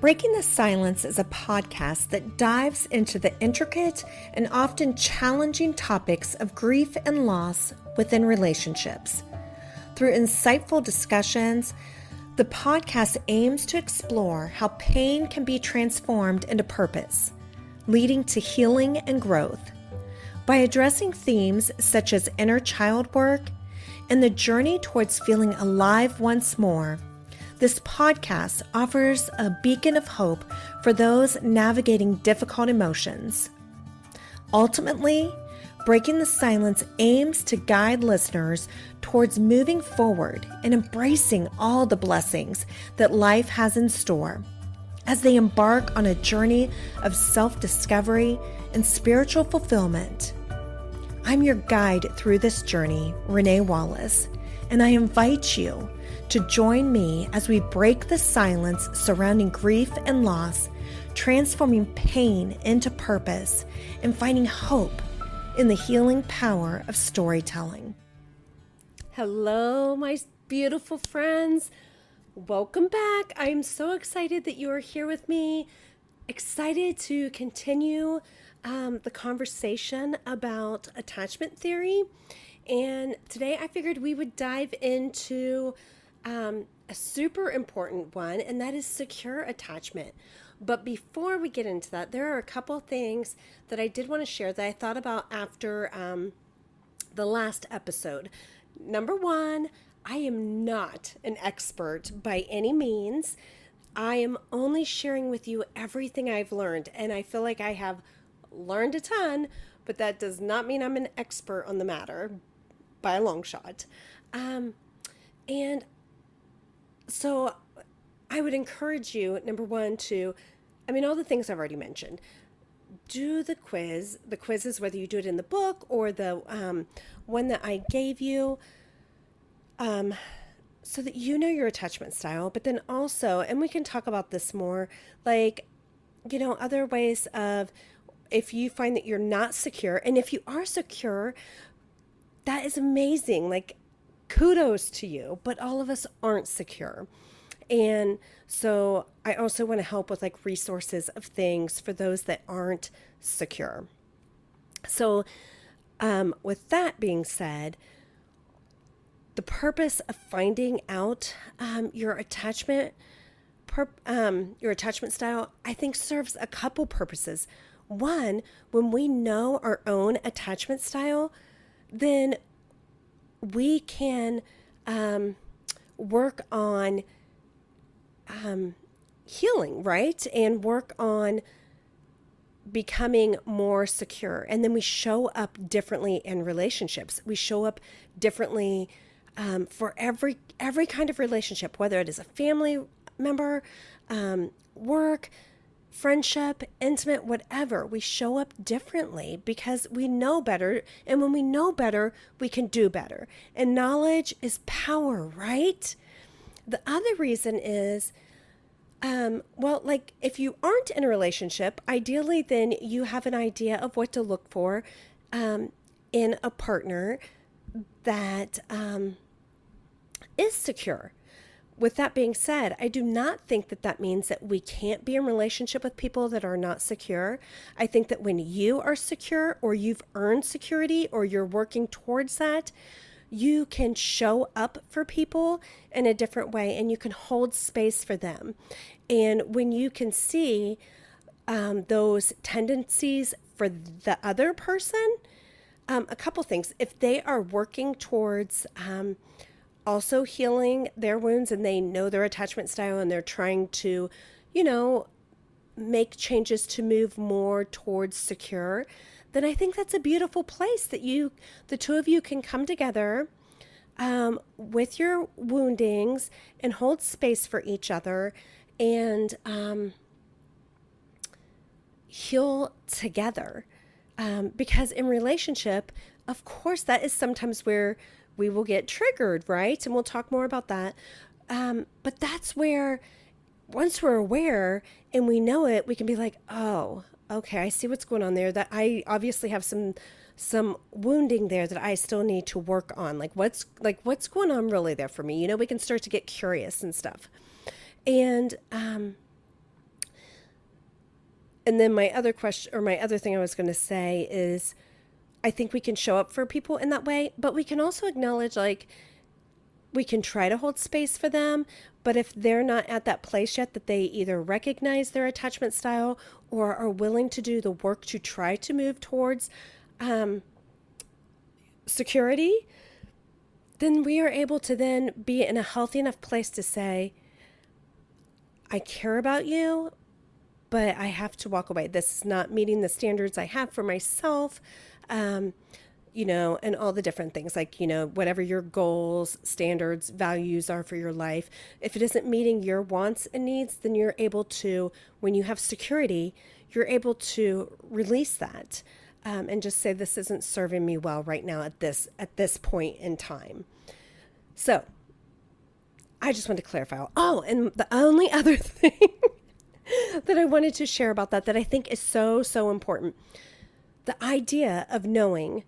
Breaking the Silence is a podcast that dives into the intricate and often challenging topics of grief and loss within relationships. Through insightful discussions, the podcast aims to explore how pain can be transformed into purpose, leading to healing and growth. By addressing themes such as inner child work and the journey towards feeling alive once more, this podcast offers a beacon of hope for those navigating difficult emotions. Ultimately, Breaking the Silence aims to guide listeners towards moving forward and embracing all the blessings that life has in store as they embark on a journey of self-discovery and spiritual fulfillment. I'm your guide through this journey, Renee Wallace, and I invite you to join me as we break the silence surrounding grief and loss, transforming pain into purpose and finding hope in the healing power of storytelling. Hello, my beautiful friends. Welcome back. I'm so excited that you are here with me. Excited to continue the conversation about attachment theory. And today I figured we would dive into a super important one, and that is secure attachment. But before we get into that, there are a couple things that I did want to share that I thought about after the last episode. Number one, I am not an expert by any means. I am only sharing with you everything I've learned, and I feel like I have learned a ton, but that does not mean I'm an expert on the matter by a long shot. And so I would encourage you, number one, all the things I've already mentioned. Do the quiz. The quiz is whether you do it in the book or the one that I gave you, so that you know your attachment style. But then also, and we can talk about this more, other ways of if you find that you're not secure. And if you are secure, that is amazing. Kudos to you, but all of us aren't secure. And so I also want to help with resources of things for those that aren't secure. So with that being said, the purpose of finding out your attachment style, I think serves a couple purposes. One, when we know our own attachment style, then we can work on healing, right? And work on becoming more secure. And then we show up differently in relationships. We show up differently for every kind of relationship, whether it is a family member, work, friendship, intimate, whatever. We show up differently because we know better. And when we know better, we can do better. And knowledge is power, right? The other reason is, if you aren't in a relationship, ideally then you have an idea of what to look for in a partner that is secure. With that being said, I do not think that that means that we can't be in relationship with people that are not secure. I think that when you are secure or you've earned security or you're working towards that, you can show up for people in a different way and you can hold space for them. And when you can see those tendencies for the other person, a couple things. If they are working towards also healing their wounds and they know their attachment style and they're trying to, make changes to move more towards secure, then I think that's a beautiful place that the two of you can come together with your woundings and hold space for each other and heal together. Because in relationship, of course, that is sometimes where we will get triggered, right? And we'll talk more about that. But that's where, once we're aware and we know it, we can be like, oh, okay, I see what's going on there. That I obviously have some wounding there that I still need to work on. What's going on really there for me? We can start to get curious and stuff. And And then my other question, or my other thing I was going to say is, I think we can show up for people in that way, but we can also acknowledge, like, we can try to hold space for them, but if they're not at that place yet that they either recognize their attachment style or are willing to do the work to try to move towards security, then we are able to then be in a healthy enough place to say, I care about you, but I have to walk away. This is not meeting the standards I have for myself, and all the different things, like, whatever your goals, standards, values are for your life. If it isn't meeting your wants and needs, then you're able to, when you have security, you're able to release that, and just say, this isn't serving me well right now at this point in time. So I just wanted to clarify. Oh, and the only other thing that I wanted to share about that I think is so, so important. The idea of knowing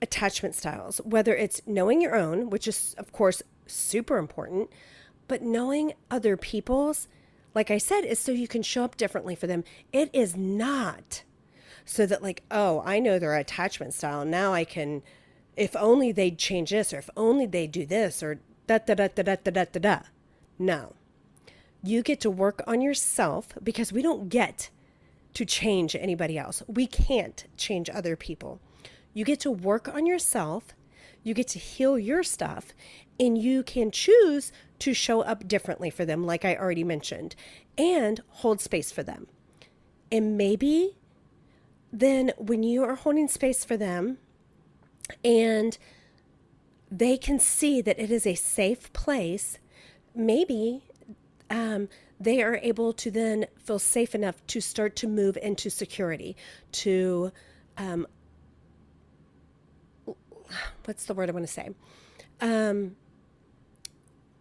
attachment styles, whether it's knowing your own, which is, of course, super important, but knowing other people's, like I said, is so you can show up differently for them. It is not so that, like, oh, I know their attachment style. Now I can, if only they'd change this, or if only they'd do this, or da da da da da da da da da. No. You get to work on yourself, because we don't get to change anybody else. We can't change other people. You get to work on yourself. You get to heal your stuff, and you can choose to show up differently for them, like I already mentioned, and hold space for them. And maybe then when you are holding space for them and they can see that it is a safe place, maybe they are able to then feel safe enough to start to move into security, to, what's the word I want to say?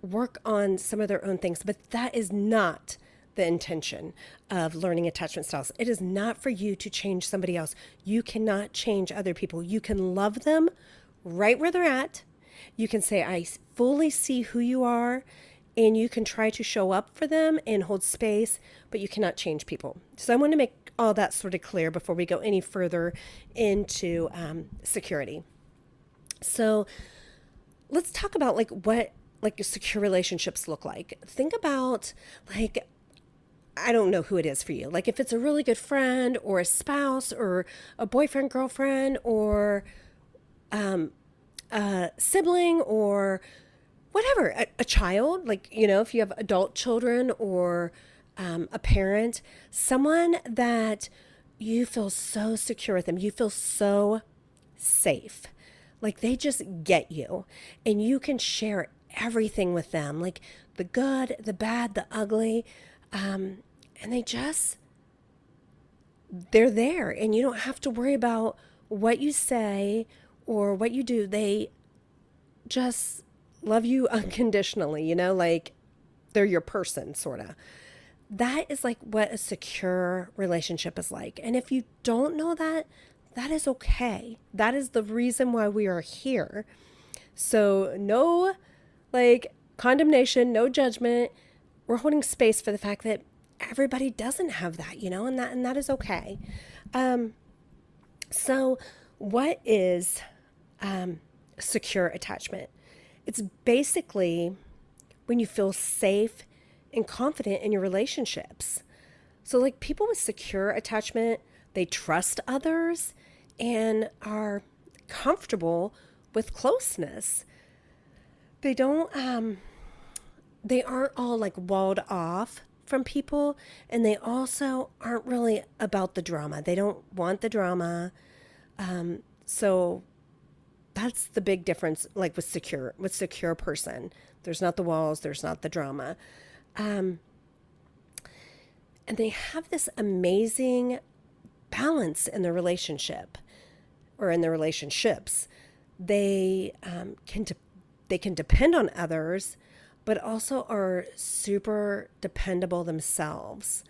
Work on some of their own things. But that is not the intention of learning attachment styles. It is not for you to change somebody else. You cannot change other people. You can love them right where they're at. You can say, I fully see who you are, and you can try to show up for them and hold space, but you cannot change people. So I want to make all that sort of clear before we go any further into security. So let's talk about what secure relationships look like. Think about, I don't know who it is for you. Like, if it's a really good friend or a spouse or a boyfriend, girlfriend, or a sibling, or whatever, a child, if you have adult children, or a parent, someone that you feel so secure with them, you feel so safe, like they just get you, and you can share everything with them, like the good, the bad, the ugly, and they're there, and you don't have to worry about what you say or what you do. They just love you unconditionally, like they're your person, sort of. That is like what a secure relationship is like. And if you don't know that, that is okay. That is the reason why we are here. So no condemnation, no judgment. We're holding space for the fact that everybody doesn't have that, and that is okay. So what is secure attachment? It's basically when you feel safe and confident in your relationships. So people with secure attachment, they trust others and are comfortable with closeness. They don't, they aren't all walled off from people, and they also aren't really about the drama. They don't want the drama. So that's the big difference, with secure person. There's not the walls, there's not the drama. And they have this amazing balance in the relationship, or in the relationships. They can depend on others, but also are super dependable themselves.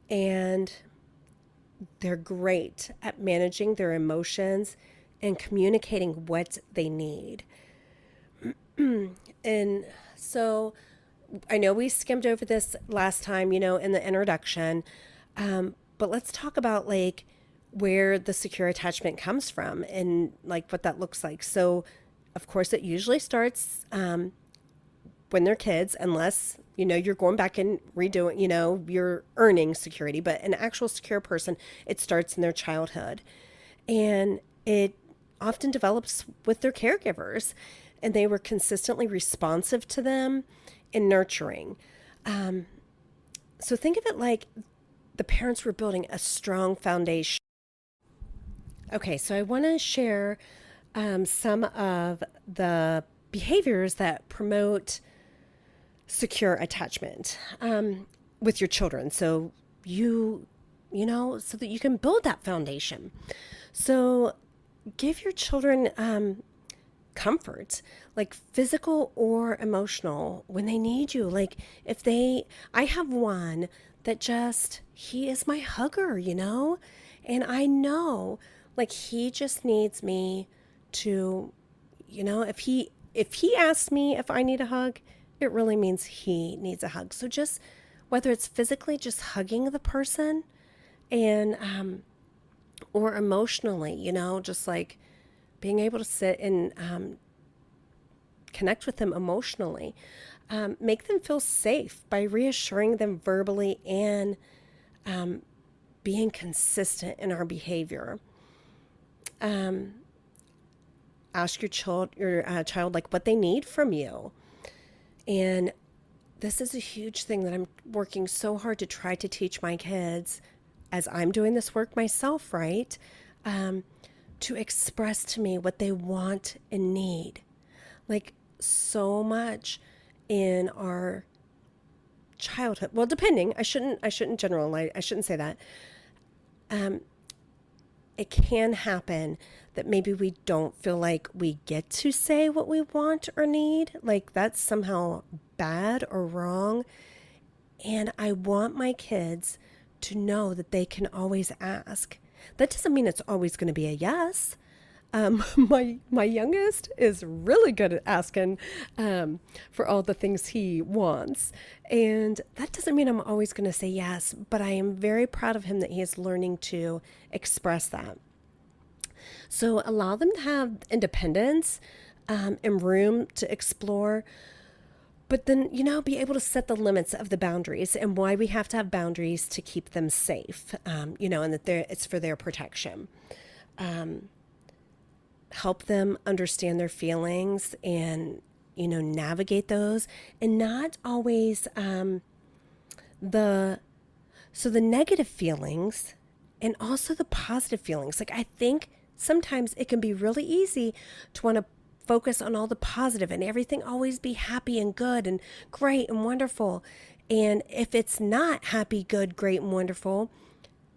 And they're great at managing their emotions and communicating what they need. And so I know we skimmed over this last time, in the introduction, But let's talk about like where the secure attachment comes from and like what that looks like. So, of course, it usually starts when they're kids, unless you're going back and redoing, you're earning security. But an actual secure person, it starts in their childhood, and it often develops with their caregivers, and they were consistently responsive to them and nurturing. So think of it like the parents were building a strong foundation. Okay, so I want to share some of the behaviors that promote secure attachment with your children. So so that you can build that foundation. So give your children comfort, like physical or emotional, when they need you. Like I have one that he is my hugger, and I know like he just needs me to, if he asks me if I need a hug, it really means he needs a hug. So just whether it's physically just hugging the person and or emotionally, just like being able to sit and connect with them emotionally, make them feel safe by reassuring them verbally and being consistent in our behavior. Ask your child like what they need from you. And this is a huge thing that I'm working so hard to try to teach my kids as I'm doing this work myself, right? To express to me what they want and need. Like so much in our childhood. Well, depending, I shouldn't generalize. I shouldn't say that. It can happen that maybe we don't feel like we get to say what we want or need. Like that's somehow bad or wrong. And I want my kids to know that they can always ask. That doesn't mean it's always going to be a yes. My youngest is really good at asking for all the things he wants. And that doesn't mean I'm always going to say yes, but I am very proud of him that he is learning to express that. So allow them to have independence and room to explore, but then, be able to set the limits of the boundaries and why we have to have boundaries to keep them safe, and that it's for their protection. Help them understand their feelings and, navigate those, and not always the negative feelings and also the positive feelings. Like I think sometimes it can be really easy to want to focus on all the positive and everything always be happy and good and great and wonderful. And if it's not happy, good, great, and wonderful,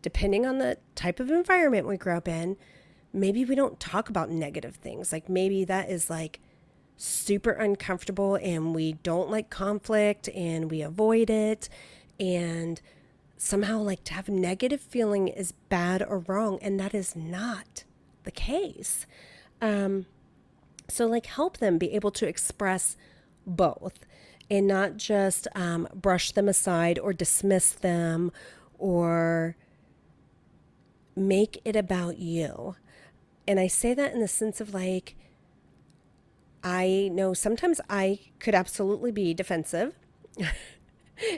depending on the type of environment we grew up in, maybe we don't talk about negative things. Like maybe that is like super uncomfortable and we don't like conflict and we avoid it. And somehow like to have a negative feeling is bad or wrong. And that is not the case. So like help them be able to express both and not just brush them aside or dismiss them or make it about you. And I say that in the sense of like, I know sometimes I could absolutely be defensive.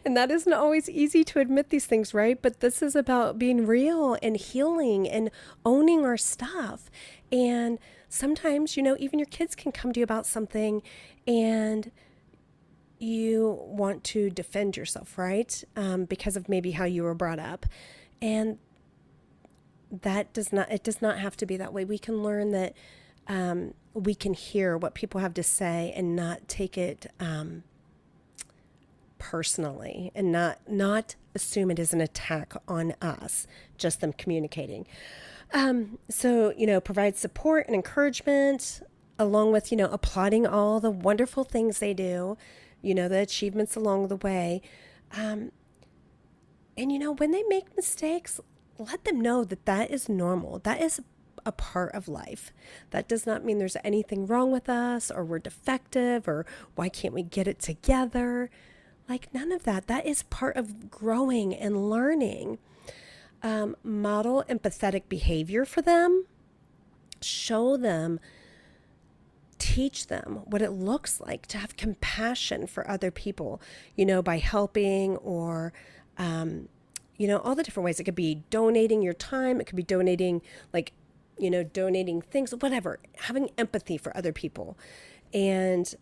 And that isn't always easy to admit these things, right? But this is about being real and healing and owning our stuff. And sometimes, even your kids can come to you about something and you want to defend yourself, right? Because of maybe how you were brought up. And it does not have to be that way. We can learn that we can hear what people have to say and not take it personally and not assume it is an attack on us, just them communicating. So, provide support and encouragement along with, applauding all the wonderful things they do, the achievements along the way. And, when they make mistakes, let them know that that is normal. That is a part of life. That does not mean there's anything wrong with us or we're defective or why can't we get it together? Like none of that. That is part of growing and learning. Model empathetic behavior for them. Show them, teach them what it looks like to have compassion for other people, by helping or, all the different ways. It could be donating your time. It could be donating, donating things, whatever, having empathy for other people. And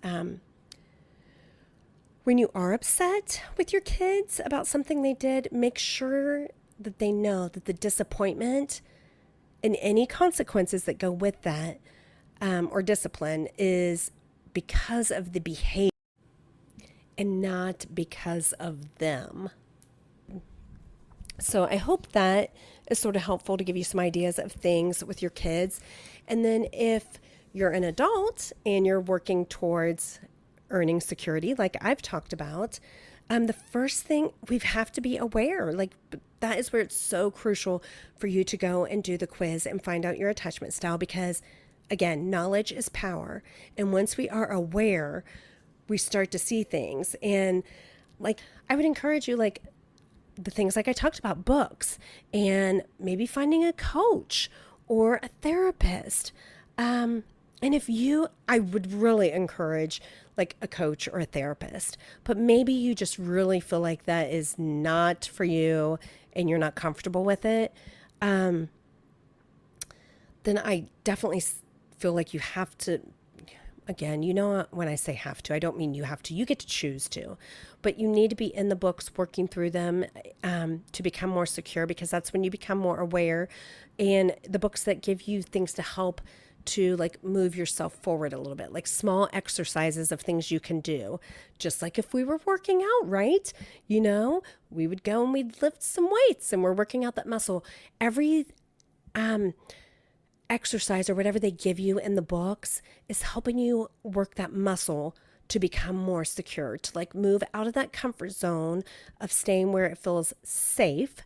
when you are upset with your kids about something they did, make sure that they know that the disappointment and any consequences that go with that or discipline is because of the behavior and not because of them. So I hope that is sort of helpful to give you some ideas of things with your kids. And then if you're an adult and you're working towards earning security, like I've talked about, the first thing, we have to be aware. That is where it's so crucial for you to go and do the quiz and find out your attachment style, because again, knowledge is power. And once we are aware, we start to see things. And I would encourage you, the things like I talked about, books, and maybe finding a coach or a therapist. And I would really encourage a coach or a therapist, but maybe you just really feel like that is not for you and you're not comfortable with it. Then I definitely feel like you have to, again, when I say have to, I don't mean you have to, you get to choose to, but you need to be in the books, working through them to become more secure, because that's when you become more aware. And the books that give you things to help to move yourself forward a little bit, like small exercises of things you can do. Just like if we were working out, right? We would go and we'd lift some weights and we're working out that muscle. Every exercise or whatever they give you in the books is helping you work that muscle to become more secure, to move out of that comfort zone of staying where it feels safe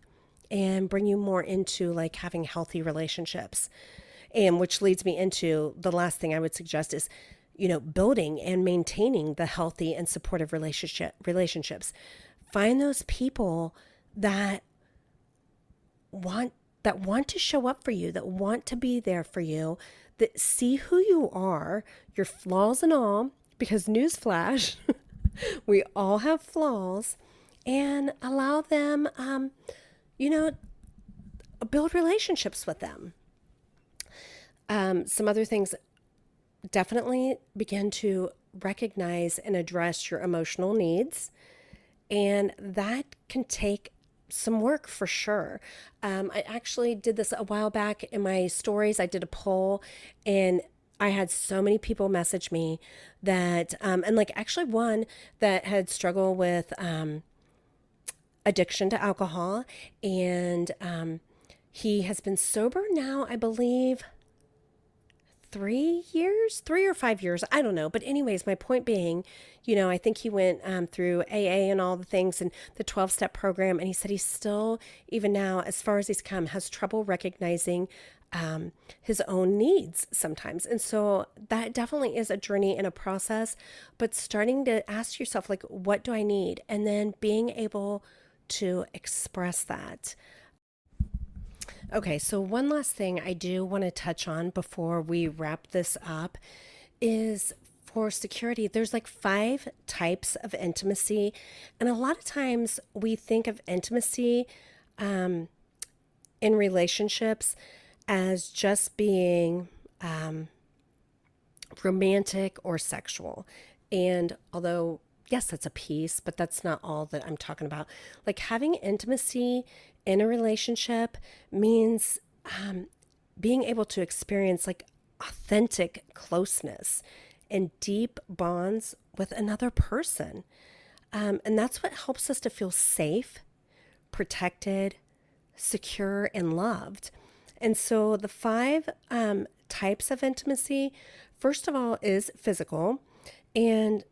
and bring you more into having healthy relationships. And which leads me into the last thing I would suggest is, building and maintaining the healthy and supportive relationships. Find those people that want to show up for you, that want to be there for you, that see who you are, your flaws and all, because newsflash, we all have flaws, and allow them, build relationships with them. Some other things, definitely begin to recognize and address your emotional needs. And that can take some work for sure. I actually did this a while back in my stories. I did a poll and I had so many people message me that, and actually one that had struggled with addiction to alcohol. And he has been sober now, I believe, 3 or 5 years. I don't know. But anyways, my point being, I think he went through AA and all the things and the 12-step program. And he said he's still, even now, as far as he's come, has trouble recognizing his own needs sometimes. And so that definitely is a journey and a process, but starting to ask yourself, what do I need? And then being able to express that. Okay, so one last thing I do want to touch on before we wrap this up is for security. There's 5 types of intimacy. And a lot of times we think of intimacy in relationships as just being romantic or sexual. And although, yes, that's a piece, but that's not all that I'm talking about. Having intimacy in a relationship means being able to experience authentic closeness and deep bonds with another person. And that's what helps us to feel safe, protected, secure, and loved. And so the 5 types of intimacy, first of all, is physical. And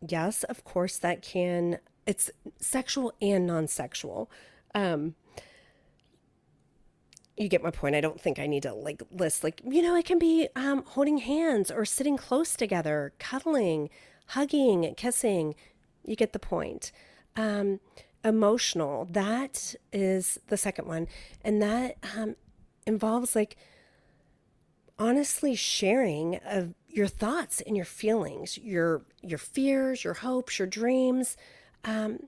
yes, of course, it's sexual and non-sexual. You get my point. I don't think I need to list, it can be holding hands or sitting close together, cuddling, hugging, kissing. You get the point. emotional, that is the second one. And that involves like honestly sharing of your thoughts and your feelings, your fears, your hopes, your dreams, and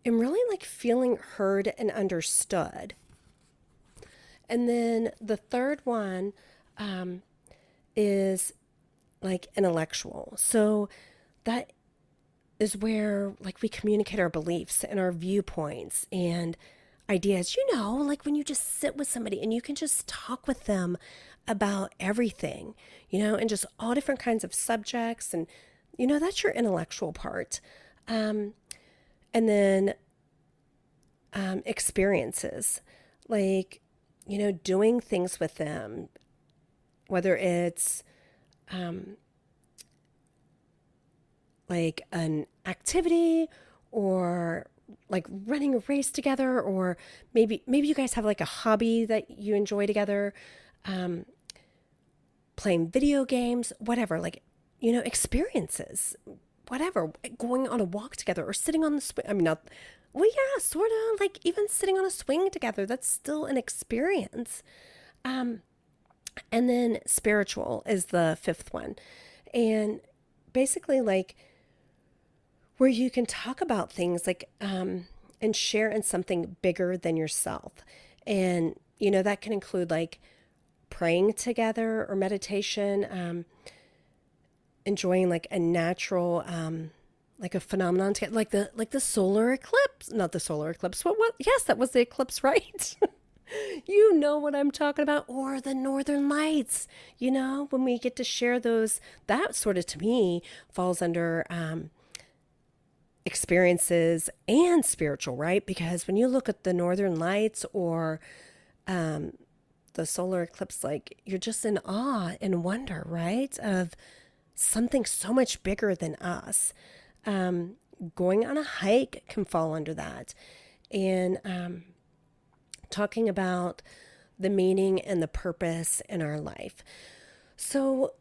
really like feeling heard and understood. And then the third one is like intellectual. So that is where like we communicate our beliefs and our viewpoints and ideas. Like when you just sit with somebody and you can just talk with them about everything, and just all different kinds of subjects. And, that's your intellectual part. And then experiences, like, doing things with them, whether it's like an activity or like running a race together, or maybe you guys have like a hobby that you enjoy together, playing video games, whatever, like, experiences, whatever, going on a walk together or sitting on the swing. I mean, not, well, yeah, sort of like even sitting on a swing together, that's still an experience. And then spiritual is the fifth one. And basically like where you can talk about things like, and share in something bigger than yourself. And, that can include like praying together or meditation, enjoying like a natural, like a phenomenon together, like the solar eclipse, not the solar eclipse. What? Yes, that was the eclipse, right? You know what I'm talking about, or the northern lights, when we get to share those, that sort of to me falls under, experiences and spiritual, right? Because when you look at the northern lights or the solar eclipse, like you're just in awe and wonder, right? Of something so much bigger than us. Going on a hike can fall under that. And talking about the meaning and the purpose in our life. So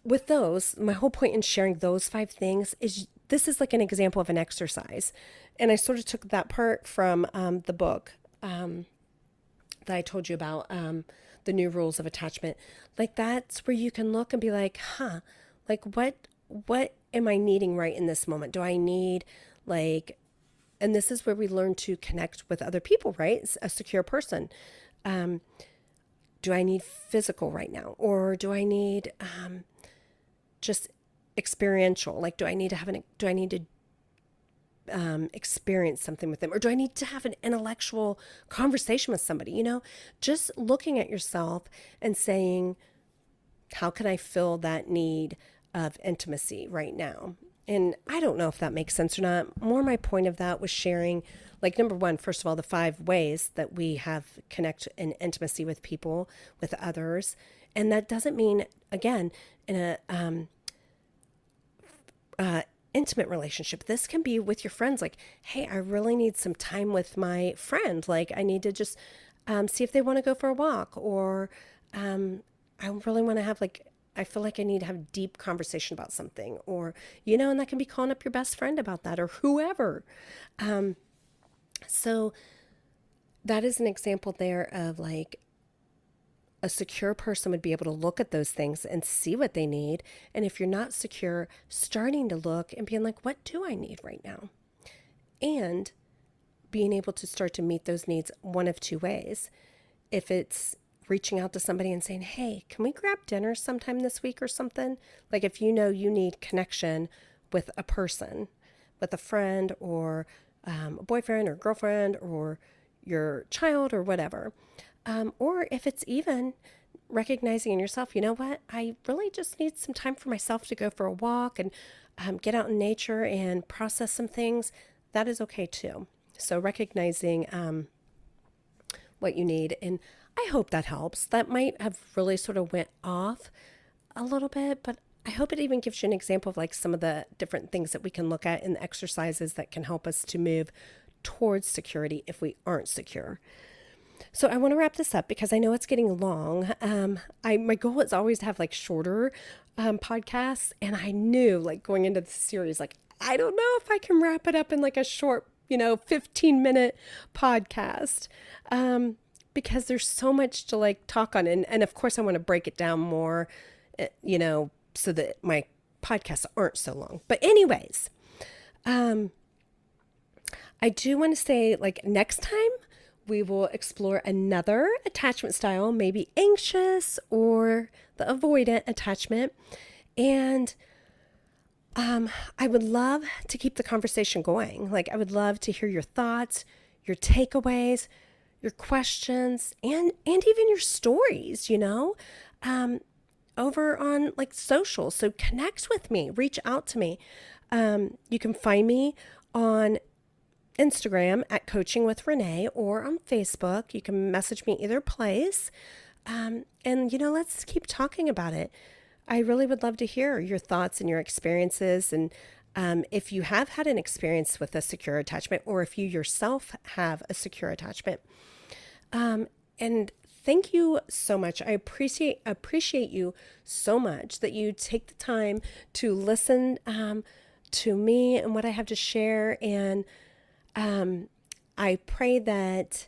with those, my whole point in sharing those 5 things is this is like an example of an exercise. And I sort of took that part from the book that I told you about, the New Rules of Attachment. Like that's where you can look and be like, like what am I needing right in this moment? Do I need like, and this is where we learn to connect with other people, right? It's a secure person. Do I need physical right now? Or do I need just experiential? Like, do I need to experience something with them? Or do I need to have an intellectual conversation with somebody? Just looking at yourself and saying, how can I fill that need of intimacy right now? And I don't know if that makes sense or not. More my point of that was sharing, like, number one, first of all, the 5 ways that we have connect in intimacy with people, with others. And that doesn't mean, again, in a intimate relationship. This can be with your friends. Like, hey, I really need some time with my friend. Like, I need to just see if they want to go for a walk, or I really want to have like, I feel like I need to have deep conversation about something, or, and that can be calling up your best friend about that, or whoever. So that is an example there of like a secure person would be able to look at those things and see what they need. And if you're not secure, starting to look and being like, what do I need right now? And being able to start to meet those needs one of 2 ways. If it's reaching out to somebody and saying, hey, can we grab dinner sometime this week or something? Like if you need connection with a person, with a friend or a boyfriend or girlfriend or your child or whatever. Or if it's even recognizing in yourself, you know what, I really just need some time for myself to go for a walk and get out in nature and process some things, that is okay too. So recognizing what you need. And I hope that helps. That might have really sort of went off a little bit, but I hope it even gives you an example of like some of the different things that we can look at in the exercises that can help us to move towards security if we aren't secure. So I want to wrap this up because I know it's getting long. My goal is always to have like shorter podcasts, and I knew like going into the series, like I don't know if I can wrap it up in like a short 15-minute podcast, because there's so much to like talk on. And of course I want to break it down more, so that my podcasts aren't so long. But anyways, I do want to say, like, next time we will explore another attachment style, maybe anxious or the avoidant attachment. And I would love to keep the conversation going. Like, I would love to hear your thoughts, your takeaways, your questions, and even your stories, over on like social. So connect with me, reach out to me. You can find me on Instagram at Coaching with Renee, or on Facebook. You can message me either place. And let's keep talking about it. I really would love to hear your thoughts and your experiences. And if you have had an experience with a secure attachment, or if you yourself have a secure attachment. And thank you so much. I appreciate you so much that you take the time to listen to me and what I have to share. And I pray that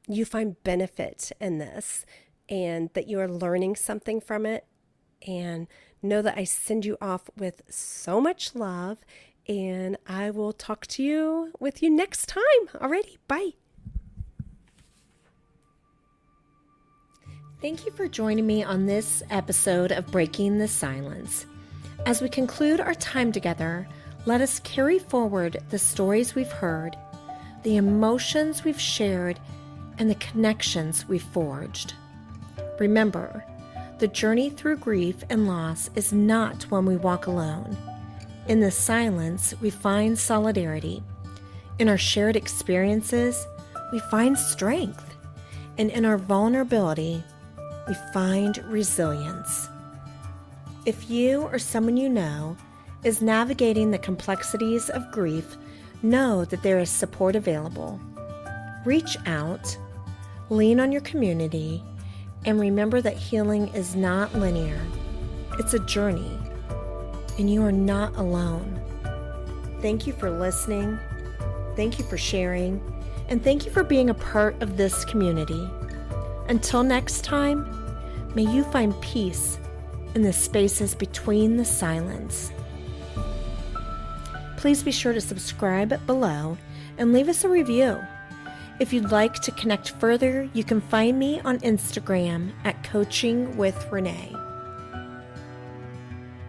you find benefit in this, and that you are learning something from it. And know that I send you off with so much love. And I will talk to you next time. Alrighty, bye. Thank you for joining me on this episode of Breaking the Silence. As we conclude our time together, let us carry forward the stories we've heard, the emotions we've shared, and the connections we've forged. Remember, the journey through grief and loss is not one we walk alone. In the silence, we find solidarity. In our shared experiences, we find strength. And in our vulnerability, we find resilience. If you or someone you know is navigating the complexities of grief, know that there is support available. Reach out, lean on your community, and remember that healing is not linear. It's a journey, and you are not alone. Thank you for listening. Thank you for sharing, and thank you for being a part of this community. Until next time, may you find peace in the spaces between the silence. Please be sure to subscribe below and leave us a review. If you'd like to connect further, you can find me on Instagram at Coaching with Renee.